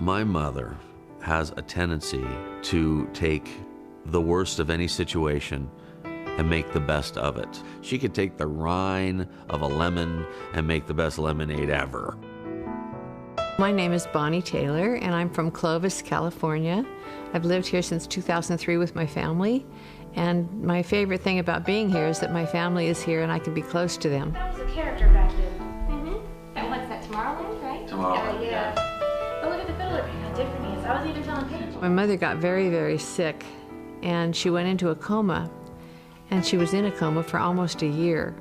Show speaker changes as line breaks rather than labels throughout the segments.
My mother has a tendency to take the worst of any situation and make the best of it. She could take the rind of a lemon and make the best lemonade ever.
My name is Bonnie Taylor, and I'm from Clovis, California. I've lived here since 2003 with my family, and my favorite thing about being here is that my family is here and I can be close to them.
That was a character back then. And what's that, Tomorrowland, right?
Tomorrowland,
yeah. But look at the fiddler, how different he is. I was even telling Paige.
My mother got very, very sick, and she went into a coma, and she was in a coma for almost a year.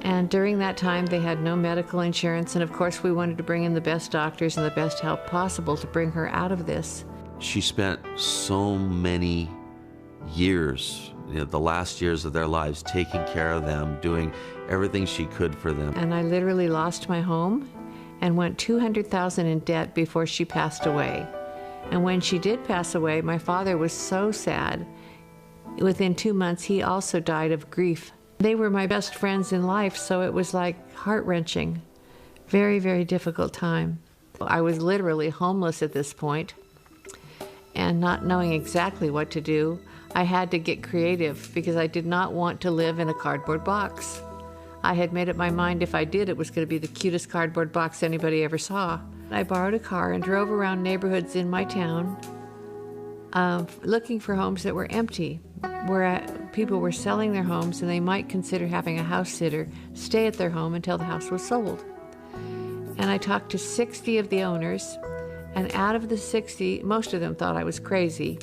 And during that time, they had no medical insurance, and of course, we wanted to bring in the best doctors and the best help possible to bring her out of this.
She spent so many years, the last years of their lives, taking care of them, doing everything she could for them.
And I literally lost my home and went $200,000 in debt before she passed away. And when she did pass away, my father was so sad. Within 2 months, he also died of grief. They were my best friends in life, so it was like heart-wrenching. Very, very difficult time. I was literally homeless at this point, and not knowing exactly what to do, I had to get creative because I did not want to live in a cardboard box. I had made up my mind if I did, it was going to be the cutest cardboard box anybody ever saw. I borrowed a car and drove around neighborhoods in my town looking for homes that were empty, where people were selling their homes and they might consider having a house sitter stay at their home until the house was sold. And I talked to 60 of the owners, and out of the 60, most of them thought I was crazy,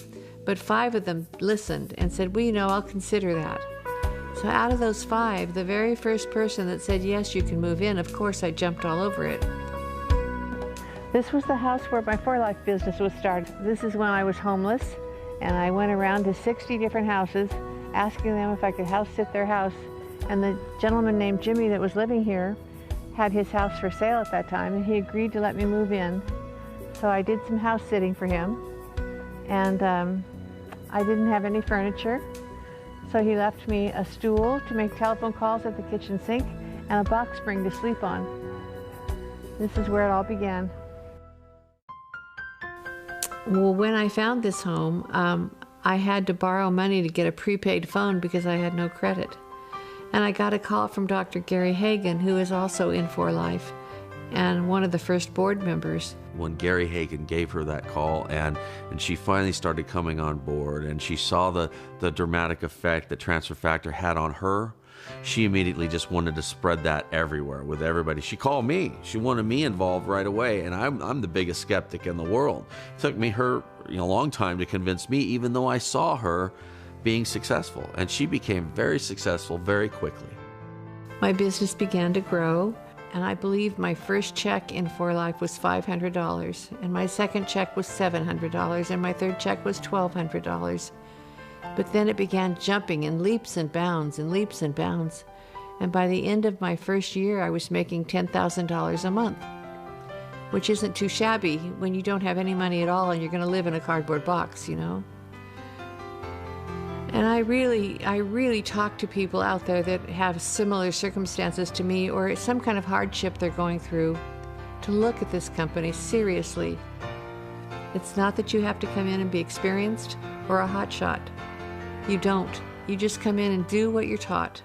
but 5 of them listened and said, well, I'll consider that. So out of those 5, the very first person that said, yes, you can move in, of course I jumped all over it. This was the house where my For Life business was started. This is when I was homeless, and I went around to 60 different houses asking them if I could house sit their house. And the gentleman named Jimmy that was living here had his house for sale at that time, and he agreed to let me move in. So I did some house sitting for him, and I didn't have any furniture. So he left me a stool to make telephone calls at the kitchen sink and a box spring to sleep on. This is where it all began. Well, when I found this home, I had to borrow money to get a prepaid phone because I had no credit. And I got a call from Dr. Gary Hagan, who is also in For Life and one of the first board members.
When Gary Hagan gave her that call and she finally started coming on board and she saw the dramatic effect that Transfer Factor had on her, she immediately just wanted to spread that everywhere with everybody. She called me. She wanted me involved right away, and I'm the biggest skeptic in the world. It took me a long time to convince me, even though I saw her being successful, and she became very successful very quickly.
My business began to grow, and I believe my first check in For Life was $500, and my second check was $700, and my third check was $1,200. But then it began jumping in leaps and bounds and leaps and bounds. And by the end of my first year, I was making $10,000 a month, which isn't too shabby when you don't have any money at all and you're going to live in a cardboard box, And I really talk to people out there that have similar circumstances to me or some kind of hardship they're going through to look at this company seriously. It's not that you have to come in and be experienced or a hotshot. You don't. You just come in and do what you're taught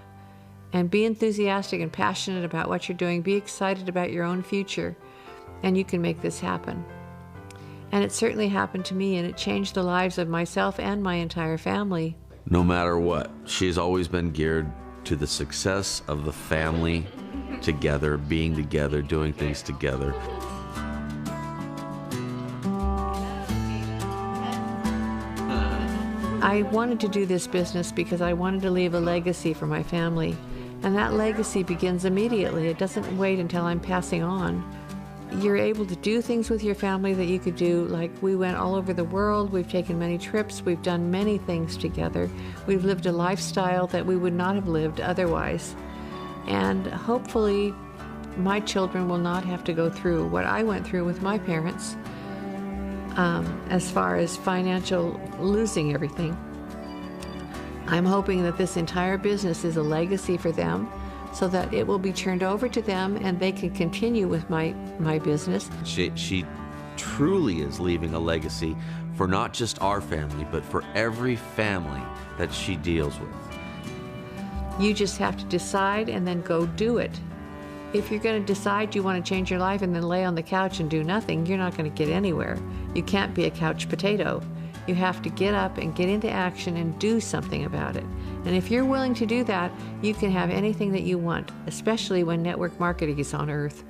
and be enthusiastic and passionate about what you're doing. Be excited about your own future, and you can make this happen. And it certainly happened to me, and it changed the lives of myself and my entire family.
No matter what, she's always been geared to the success of the family together, being together, doing things together.
I wanted to do this business because I wanted to leave a legacy for my family, and that legacy begins immediately. It doesn't wait until I'm passing on. You're able to do things with your family that you could do, like we went all over the world, we've taken many trips, we've done many things together. We've lived a lifestyle that we would not have lived otherwise. And hopefully my children will not have to go through what I went through with my parents. As far as financial losing everything. I'm hoping that this entire business is a legacy for them so that it will be turned over to them and they can continue with my business.
She truly is leaving a legacy for not just our family, but for every family that she deals with.
You just have to decide and then go do it. If you're going to decide you want to change your life and then lay on the couch and do nothing, you're not going to get anywhere. You can't be a couch potato. You have to get up and get into action and do something about it. And if you're willing to do that, you can have anything that you want, especially when network marketing is on earth.